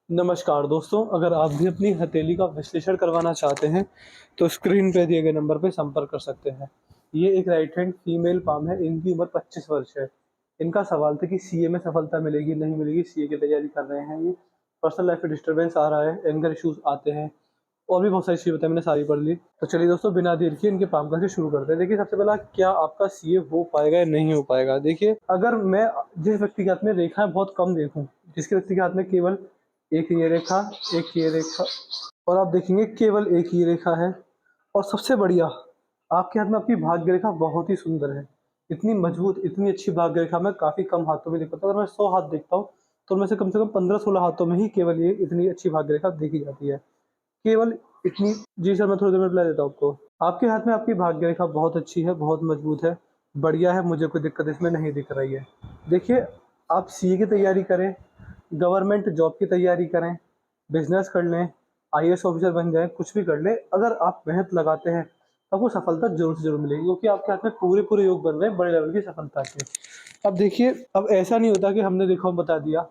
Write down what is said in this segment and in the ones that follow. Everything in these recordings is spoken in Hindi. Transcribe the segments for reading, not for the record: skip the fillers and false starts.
नमस्कार दोस्तों, अगर आप भी अपनी हथेली का विश्लेषण करवाना चाहते हैं, तो स्क्रीन पे दिए गए नंबर पे संपर्क कर सकते हैं। ये एक राइट हैंड फीमेल पाम है, इनकी उम्र 25 वर्ष है। इनका सवाल था कि सीए में सफलता मिलेगी, नहीं मिलेगी, सीए की तैयारी कर रहे हैं ये। पर्सनल लाइफ में डिस्टर्बेंस आ रहा है, एंगर इश्यूज़ आते हैं और भी बहुत सारी चीज़ें बताई, मैंने सारी पढ़ ली। तो चलिए दोस्तों, बिना देर किए इनके पाम का से शुरू करते हैं। देखिए, सबसे पहला क्या आपका सीए हो पाएगा या नहीं हो पाएगा? देखिए, अगर मैं जिस व्यक्ति के हाथ में रेखाएँ बहुत कम देखूँ, जिसके व्यक्ति के हाथ में केवल एक ये रेखा, एक ये रेखा और आप देखेंगे केवल एक ही रेखा है और सबसे बढ़िया आपके हाथ में आपकी भाग्य रेखा बहुत ही सुंदर है। इतनी मजबूत, इतनी अच्छी भाग्य रेखा मैं काफ़ी कम हाथों में देख पाता हूँ। अगर मैं 100 हाथ देखता हूँ, तो उनमें से कम 15-16 हाथों में ही केवल ये इतनी अच्छी भाग्य रेखा देखी जाती है। केवल इतनी। जी सर, मैं थोड़ी देर में रिप्लाई देता हूँ आपको। आपके हाथ में आपकी भाग्य रेखा बहुत अच्छी है, बहुत मजबूत है, बढ़िया है, मुझे कोई दिक्कत इसमें नहीं दिख रही है। देखिए, आप सीए की तैयारी करें, गवर्नमेंट जॉब की तैयारी करें, बिजनेस कर लें, आईएएस ऑफिसर बन जाएँ, कुछ भी कर लें, अगर आप मेहनत लगाते हैं, तो आपको सफलता ज़रूर से ज़रूर मिलेगी, क्योंकि आपके हाथ में पूरे-पूरे योग बन रहे हैं बड़े लेवल की सफलता के। अब देखिए, अब ऐसा नहीं होता कि हमने देखा और बता दिया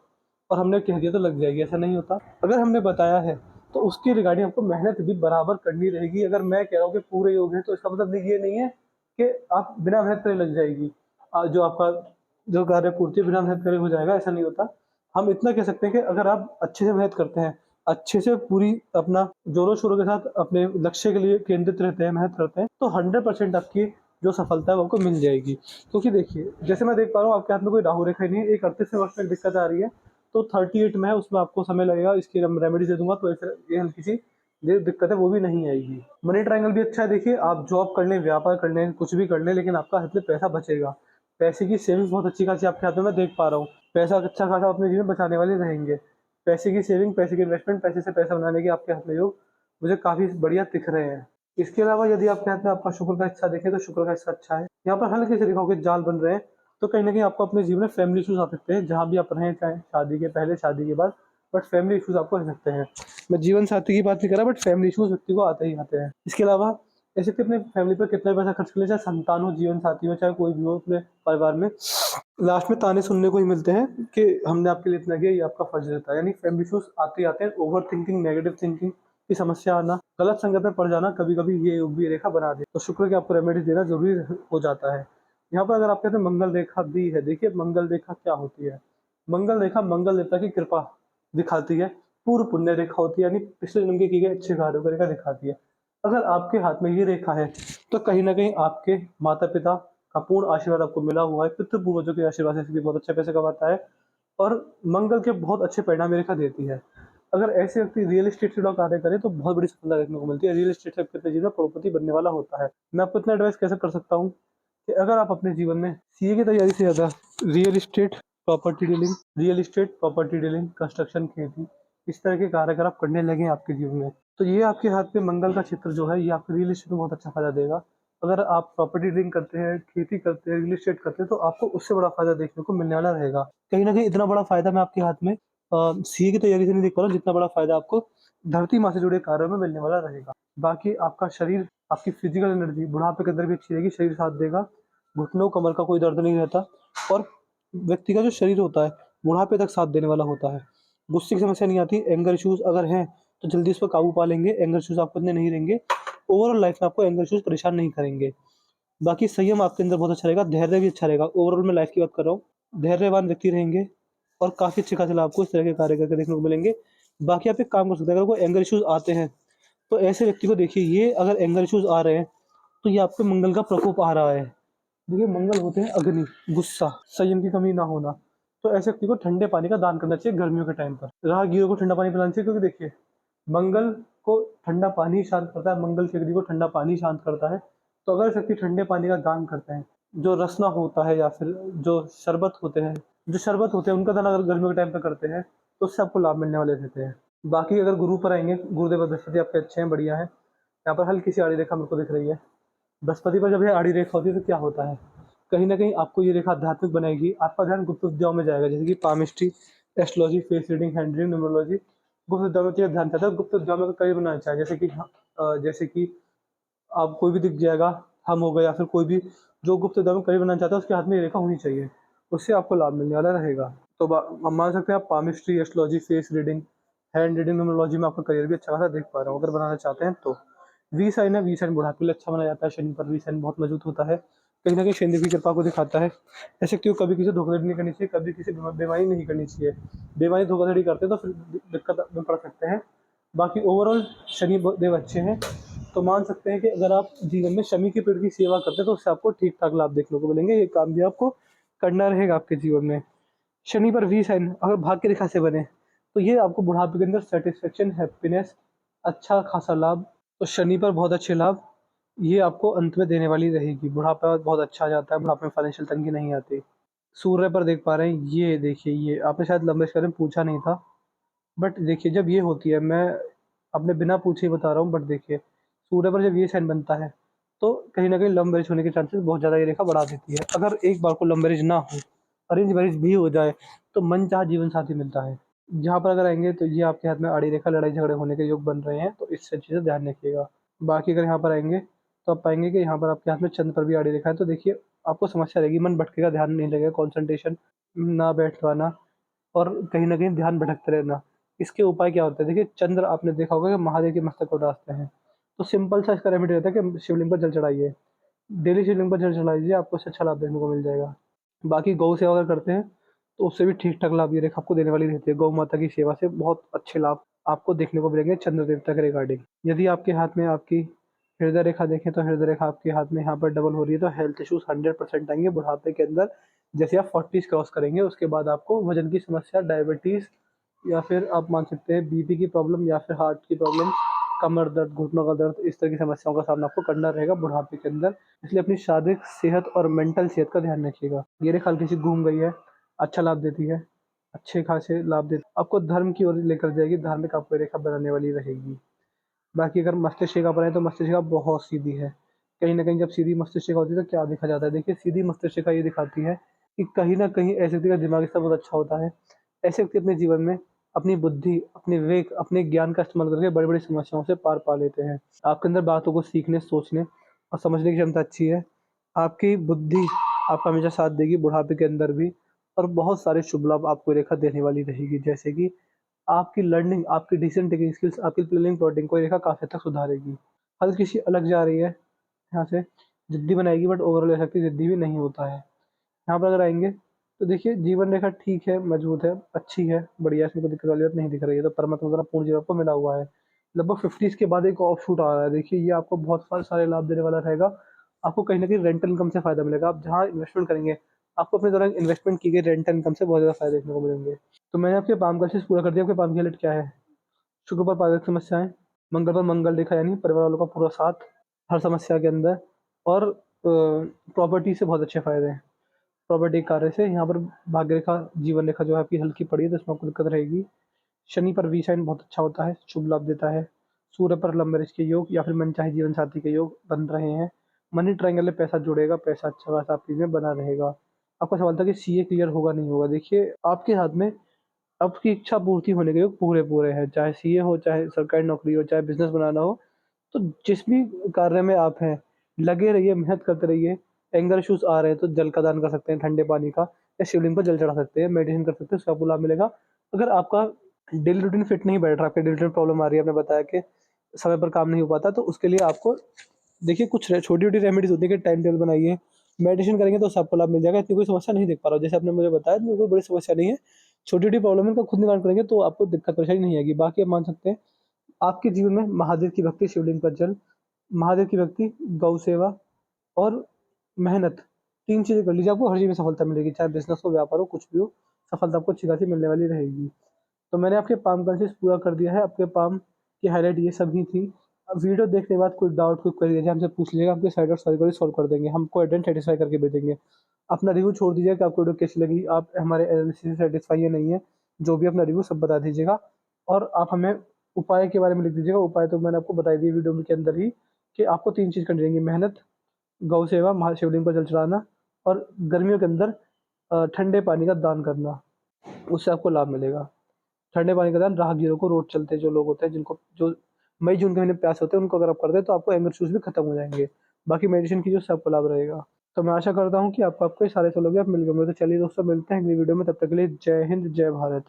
और हमने कह दिया तो लग जाएगी, ऐसा नहीं होता। अगर हमने बताया है, तो उसकी रिगार्डिंग आपको मेहनत भी बराबर करनी रहेगी। अगर मैं कह रहा हूँ कि पूरे योग हैं, तो इसका मतलब ये नहीं है कि आप बिना मेहनत करे लग जाएगी। जो आपका जो कार्य पूर्ति बिना मेहनत करे हो जाएगा, ऐसा नहीं होता। हम इतना कह सकते हैं कि अगर आप अच्छे से मेहनत करते हैं, अच्छे से पूरी अपना ज़ोरों-शोरों के साथ अपने लक्ष्य के लिए केंद्रित रहते हैं, मेहनत करते हैं, तो 100% आपकी जो सफलता है वो आपको मिल जाएगी। क्योंकि देखिए, जैसे मैं देख पा रहा हूँ आपके हाथ में कोई राहु रेखा ही नहीं है, एक 38वें वर्ष में एक दिक्कत आ रही है, तो 38 में है, उसमें आपको समय लगेगा, इसकी रेमेडी दे दूँगा, तो ऐसे ये हल्की सी जो दिक्कत है वो भी नहीं आएगी। मनी ट्रायंगल भी अच्छा है। देखिए, आप जॉब कर लें, व्यापार कर लें, कुछ भी कर लें, लेकिन आपका हाथ में पैसा बचेगा। पैसे की सेविंग्स बहुत अच्छी खासी आपके हाथ में मैं देख पा रहा हूँ। पैसा अच्छा खासा अपने जीवन में बचाने वाले रहेंगे। पैसे की सेविंग, पैसे की इन्वेस्टमेंट, पैसे से पैसा बनाने के आपके हाथ में योग मुझे काफ़ी बढ़िया दिख रहे हैं। इसके अलावा यदि आपके हाथ में आपका शुक्र का हिस्सा देखें, तो शुक्र का हिस्सा अच्छा है। यहाँ पर हल्के से रेखाओं के जाल बन रहे हैं, तो कहीं न कहीं आपको अपने जीवन में फैमिली इश्यूज़ आ सकते हैं, जहाँ भी आप रहें, चाहे शादी के पहले, शादी के बाद, बट फैमिली इश्यूज़ आपको रह सकते हैं। मैं जीवन साथी की बात नहीं कर रहा, बट फैमिली इश्यूज़ व्यक्ति को आते ही आते हैं। इसके अलावा ऐसे कि अपने फैमिली पर कितना भी पैसा खर्च कर ले, चाहे संतान हो, जीवन साथी हो, चाहे कोई भी हो अपने परिवार में, लास्ट में ताने सुनने को ही मिलते हैं कि हमने आपके लिए इतना किया, ये आपका फर्ज रहता है। यानी फैमिली इश्यूज आते ही आते हैं। ओवर थिंकिंग, नेगेटिव थिंकिंग की समस्या आना, गलत संगत में पड़ जाना, कभी कभी ये योग भी रेखा बना दे, तो शुक्र की आपको रेमेडी देना जरूरी हो जाता है। यहाँ पर अगर आप कहते हैं मंगल रेखा भी है, देखिए मंगल रेखा क्या होती है। मंगल रेखा मंगल देवता की कृपा दिखाती है, पूर्व पुण्य रेखा होती है, यानी पिछले जन्म के किए गए अच्छे कार्यों की रेखा दिखाती है। अगर आपके हाथ में ये रेखा है, तो कहीं ना कहीं आपके माता पिता का पूर्ण आशीर्वाद आपको मिला हुआ है। पितृ पूर्वजों के आशीर्वाद से इसलिए बहुत अच्छे पैसे कमाता है और मंगल के बहुत अच्छे परिणाम ये रेखा देती है। अगर ऐसे व्यक्ति रियल एस्टेट से जुड़ा कार्य करे, तो बहुत बड़ी सफलता देखने को मिलती है। रियल एस्टेट से व्यक्ति अपने जीवन में करोड़पति बनने वाला होता है। मैं आपको इतना एडवाइस कैसे कर सकता हूँ कि अगर आप अपने जीवन में सीए की तैयारी से ज़्यादा real estate, property dealing, construction, खेती, इस तरह के कार्य अगर आप करने लगे आपके जीवन में, तो ये आपके हाथ में मंगल का क्षेत्र जो है, ये आपको रियल एस्टेट में बहुत अच्छा फ़ायदा देगा। अगर आप प्रॉपर्टी डीलिंग करते हैं, खेती करते हैं, रियल एस्टेट करते हैं, तो आपको उससे बड़ा फ़ायदा देखने को मिलने वाला रहेगा। कहीं न कहीं इतना बड़ा फ़ायदा मैं आपके हाथ में सीए की तैयारी से नहीं देख पा रहा हूँ, जितना बड़ा फ़ायदा आपको धरती माँ से जुड़े कार्यों में मिलने वाला रहेगा। बाकी आपका शरीर, आपकी फिज़िकल एनर्जी बुढ़ापे के अंदर भी अच्छी रहेगी, शरीर साथ देगा, घुटनों, कमर का कोई दर्द नहीं रहता और व्यक्ति का जो शरीर होता है, बुढ़ापे तक साथ देने वाला होता है। गुस्से की समस्या नहीं आती, एंगर इश्यूज़ अगर हैं, तो जल्दी इस पर काबू पा लेंगे, एंगर इश्यूज़ आपको इतने नहीं रहेंगे। ओवरऑल लाइफ़ में आपको एंगर इश्यूज़ परेशान नहीं करेंगे। बाकी संयम आपके अंदर बहुत अच्छा रहेगा, धैर्य भी अच्छा रहेगा। ओवरऑल मैं लाइफ़ की बात कर रहा हूँ, धैर्यवान व्यक्ति रहेंगे और काफ़ी अच्छे खासे लाभ आपको इस तरह के कार्य करके देखने को मिलेंगे। बाकी आप एक काम कर सकते हैं, अगर कोई एंगर इश्यूज़ आते हैं, तो ऐसे व्यक्ति को देखिए, ये अगर एंगर इश्यूज़ आ रहे हैं, तो ये आपके मंगल का प्रकोप आ रहा है। देखिए, मंगल होते हैं अग्नि, गुस्सा, संयम की कमी ना होना। तो ऐसे व्यक्ति को ठंडे पानी का दान करना चाहिए गर्मियों के टाइम पर। राहगीरों को ठंडा पानी पिलाना चाहिए, क्योंकि देखिए, मंगल को ठंडा पानी शांत करता है, मंगल की अग्नि को ठंडा पानी शांत करता है। तो अगर व्यक्ति ठंडे पानी का दान करते हैं, जो रसना होता है या फिर जो शरबत होते हैं, उनका दान अगर गर्मियों के टाइम पे करते हैं, तो उससे आपको लाभ मिलने वाले रहते हैं। बाकी अगर गुरु पर आएँगे, गुरुदेव बृहस्पति आपके अच्छे हैं, बढ़िया हैं। यहाँ पर हल्की सी आड़ी रेखा मेरे को दिख रही है। बृहस्पति पर जब ये आड़ी रेखा होती है, तो क्या होता है? कहीं न कहीं आपको ये रेखा आध्यात्मिक बनाएगी, आपका ध्यान गुप्त विद्याओं में जाएगा, जैसे कि palmistry, astrology, face reading, hand reading, numerology. गुप्त विद्याओं में तेरा ध्यान जाता है, गुप्त विद्याओं में करियर बनाना चाहे, जैसे कि आप कोई भी दिख जाएगा, हम हो गए या फिर कोई भी जो गुप्त विद्या में करियर बनाना चाहता है, उसके हाथ में ये रेखा होनी चाहिए, उससे आपको लाभ मिलने वाला रहेगा। तो हम मान सकते हैं आप palmistry, astrology, face reading, hand reading numerology में आपका करियर भी अच्छा खासा देख पा रहा हूँ, अगर बनाना चाहते हैं तो। वी साइन है, वी साइन बुढ़ापे के लिए अच्छा माना जाता है, शनि पर वी साइन बहुत मजबूत होता है, कहीं ना कहीं शनि की कृपा को दिखाता है। ऐसे क्यों, कभी किसी धोखाधड़ी नहीं करनी चाहिए, कभी किसी बेईमानी नहीं करनी चाहिए। बेईमानी धोखाधड़ी करते हैं तो फिर दिक्कत में पड़ सकते हैं। बाकी ओवरऑल शनि देव अच्छे हैं, तो मान सकते हैं कि अगर आप जीवन में शमी के पेड़ की सेवा करते हैं तो उससे आपको ठीक ठाक लाभ देखने को मिलेंगे। ये काम भी आपको करना रहेगा आपके जीवन में। शनि पर वी साइन अगर भाग्य रेखा से बने तो ये आपको बुढ़ापे के अंदर सेटिस्फेक्शन, हैप्पीनेस, अच्छा खासा लाभ। तो शनि पर बहुत अच्छे लाभ ये आपको अंत में देने वाली रहेगी। बुढ़ापा बहुत अच्छा आ जाता है, बुढ़ापे में फाइनेंशियल तंगी नहीं आती। सूर्य पर देख पा रहे हैं, ये देखिए, ये आपने शायद लंबे बारे में पूछा नहीं था, बट देखिए जब ये होती है, मैं अपने बिना पूछे ही बता रहा हूँ, बट देखिए सूर्य पर जब ये साइन बनता है तो कहीं ना कहीं लव मैरिज होने के चांसेस बहुत ज़्यादा ये रेखा बढ़ा देती है। अगर एक बार को लव मैरिज ना हो, अरेंज मैरिज भी हो जाए, तो मन चाहा जीवन साथी मिलता है। जहाँ पर अगर आएंगे तो ये आपके हाथ में आड़ी रेखा, लड़ाई झगड़े होने के योग बन रहे हैं, तो इस चीज़ से ध्यान रखिएगा। बाकी अगर यहाँ पर आएंगे तो आप पाएंगे कि यहाँ पर आपके हाथ में चंद्र पर भी आड़ी रेखा है, तो देखिए आपको समस्या रहेगी, मन भटकेगा, ध्यान नहीं लगेगा, कॉन्सेंट्रेशन ना बैठ पाना, और कहीं न कहीं ध्यान भटकते रहना। इसके उपाय क्या होते हैं? देखिए चंद्र आपने देखा होगा कि महादेव के मस्तक को उदासते हैं। तो सिंपल सा इसका रेमेडी रहता है कि शिवलिंग पर जल चढ़ाइए। डेली शिवलिंग पर जल चढ़ाइए, आपको इससे अच्छा लाभ देखने को मिल जाएगा। बाकी गौ सेवा अगर करते हैं तो उससे भी ठीक-ठाक लाभ ये रेखा आपको देने वाली रहती है। गौ माता की सेवा से बहुत अच्छे लाभ आपको देखने को मिलेंगे चंद्र देवता के रिगार्डिंग। यदि आपके हाथ में आपकी हृदय रेखा देखें तो हृदय रेखा आपके हाथ में यहाँ पर डबल हो रही है, तो हेल्थ इश्यूज़ 100% आएँगे बुढ़ापे के अंदर। जैसे आप 40s क्रॉस करेंगे उसके बाद आपको वज़न की समस्या, डायबिटीज़, या फिर आप मान सकते हैं बीपी की प्रॉब्लम, या फिर हार्ट की प्रॉब्लम, कमर दर्द, घुटनों का दर्द, इस तरह की समस्याओं का सामना आपको करना रहेगा बुढ़ापे के अंदर। इसलिए अपनी शारीरिक सेहत और मेंटल सेहत का ध्यान रखिएगा। ये रेखा हल्की सी घूम गई है, अच्छा लाभ देती है, अच्छे खासे लाभ देती है, आपको धर्म की ओर लेकर जाएगी, धार्मिक आपको ये रेखा बनाने वाली रहेगी। बाकी अगर मस्तिष्क रेखा पर है तो मस्तिष्क रेखा बहुत सीधी है। कहीं न कहीं जब सीधी मस्तिष्क रेखा होती है तो क्या देखा जाता है? देखिए सीधी मस्तिष्क रेखा ये दिखाती है कि कहीं न कहीं ऐसे व्यक्ति का दिमाग इसका बहुत अच्छा होता है। ऐसे व्यक्ति अपने जीवन में अपनी बुद्धि, अपने विवेक, अपने ज्ञान का इस्तेमाल करके बड़ी-बड़ी समस्याओं से पार पा लेते हैं। आपके अंदर बातों को सीखने, सोचने और समझने की क्षमता अच्छी है। आपकी बुद्धि आपका हमेशा साथ देगी बुढ़ापे के अंदर भी, और बहुत सारे शुभ लाभ आपको ये रेखा देने वाली रहेगी। जैसे कि आपकी लर्निंग, आपकी डिसीजन टेकिंग स्किल्स, आपकी प्लानिंग प्लॉटिंग को ये रेखा काफ़ी हद तक सुधारेगी। हल्की सी अलग जा रही है यहाँ से, ज़िद्दी बनाएगी, बट ओवरऑल ये शक्ति ज़िद्दी भी नहीं होता है। यहाँ पर अगर आएँगे तो देखिए जीवन रेखा ठीक है, मजबूत है, अच्छी है, बढ़िया है, इसमें कोई दिक्कत वाली बात नहीं दिख रही है। तो परमात्मा द्वारा पूर्ण जीवन आपको मिला हुआ है। लगभग 50s के बाद एक ऑफशूट आ रहा है। देखिए ये आपको बहुत सारे लाभ देने वाला रहेगा। आपको कहीं न कहीं रेंटल इनकम से फ़ायदा मिलेगा। आप जहाँ इन्वेस्टमेंट करेंगे, आपको अपने द्वारा इन्वेस्टमेंट की गई रेंटल इनकम से बहुत ज़्यादा फ़ायदे देखने को मिलेंगे। तो मैंने आपके पाम का चीज़ पूरा कर दिया। आपके पाम की हालत क्या है? शुक्र पर पारिवारिक समस्याएँ, मंगल पर मंगल रेखा यानी परिवार वालों का पूरा साथ हर समस्या के अंदर, और प्रॉपर्टी से बहुत अच्छे फ़ायदे हैं। प्रॉपर्टी कार्य से यहाँ पर भाग्य रेखा, जीवन रेखा जो है आपकी हल्की पड़ी है, तो इसमें आपको दिक्कत रहेगी। शनि पर वी साइन बहुत अच्छा होता है, शुभ लाभ देता है। सूर्य पर लव मैरिज के योग या फिर मनचाहे जीवन साथी के योग बन रहे हैं। मनी ट्रायंगल में पैसा जुड़ेगा, पैसा अच्छा खासा आपके में बना रहेगा। आपका सवाल था कि सीए क्लियर होगा नहीं होगा, देखिए आपके हाथ में आपकी इच्छा पूर्ति होने के योग पूरे-पूरे हैं। चाहे सीए हो, चाहे सरकारी नौकरी हो, चाहे बिज़नेस बनाना हो, तो जिस भी कार्य में आप हैं, लगे रहिए, मेहनत करते रहिए। एंगर इश्यूज़ आ रहे हैं तो जल का दान कर सकते हैं, ठंडे पानी का, या शिवलिंग पर जल चढ़ा सकते हैं, मेडिटेशन कर सकते हैं, उससे आपको लाभ मिलेगा। अगर आपका डेली रूटीन फिट नहीं बैठ रहा, आपके डेली रूटीन प्रॉब्लम आ रही है, आपने बताया कि समय पर काम नहीं हो पाता, तो उसके लिए आपको देखिए कुछ छोटी-छोटी रेमेडीज़ होती है कि टाइम टेबल बनाइए, मेडिटेशन करेंगे तो उससे आपको लाभ मिल जाएगा। इतनी कोई समस्या नहीं देख पा रहा हूँ, जैसे आपने मुझे बताया, इतनी कोई बड़ी समस्या नहीं है। छोटी-छोटी प्रॉब्लम है, इनका खुद निवारण करेंगे तो आपको दिक्कत परेशानी नहीं आएगी। बाकी आप मान सकते हैं आपके जीवन में महादेव की भक्ति, शिवलिंग पर जल, महादेव की भक्ति, गौ सेवा और मेहनत, 3 चीज़ें कर लीजिए, आपको हर चीज़ में सफलता मिलेगी, चाहे बिज़नेस हो, व्यापार हो, कुछ भी हो, सफलता आपको अच्छी खासी मिलने वाली रहेगी। तो मैंने आपके पाम कॉन्शियस पूरा कर दिया है, आपके पाम की हाइलाइट ये सभी थी। अब वीडियो देखने के बाद कोई डाउट, कोई क्वेरी है हमसे पूछ लीजिएगा, आपके साइड और सारी क्वेरी सॉल्व कर देंगे, हम कोई एडेंट सैटिस्फाई करके भेजेंगे। अपना रिव्यू छोड़ दीजिएगा कि आपको वीडियो कैसी लगी, आप हमारे एनालिसिस से सैटिस्फाई या नहीं है, जो भी अपना रिव्यू सब बता दीजिएगा। और आप हमें उपाय के बारे में लिख दीजिएगा। उपाय तो मैंने आपको बता दिए वीडियो के अंदर ही, कि आपको 3 चीज़ करनी रहेंगी: मेहनत, गौ सेवा, महाशिवलिंग पर जल चढ़ाना, और गर्मियों के अंदर ठंडे पानी का दान करना, उससे आपको लाभ मिलेगा। ठंडे पानी का दान राहगीरों को, रोड चलते जो लोग होते हैं, जिनको जो मई जून के महीने प्यासे होते हैं, उनको अगर आप कर दें तो आपको एंगर इश्यूज़ भी खत्म हो जाएँगे। बाकी मेडिसिन कीजिए, उससे आपको लाभ रहेगा। तो मैं आशा करता हूँ कि आपको आपके सारे सवालों के आप मिल गए होंगे। तो चलिए दोस्तों, मिलते हैं अगली वीडियो में, तब तक के लिए जय हिंद, जय भारत।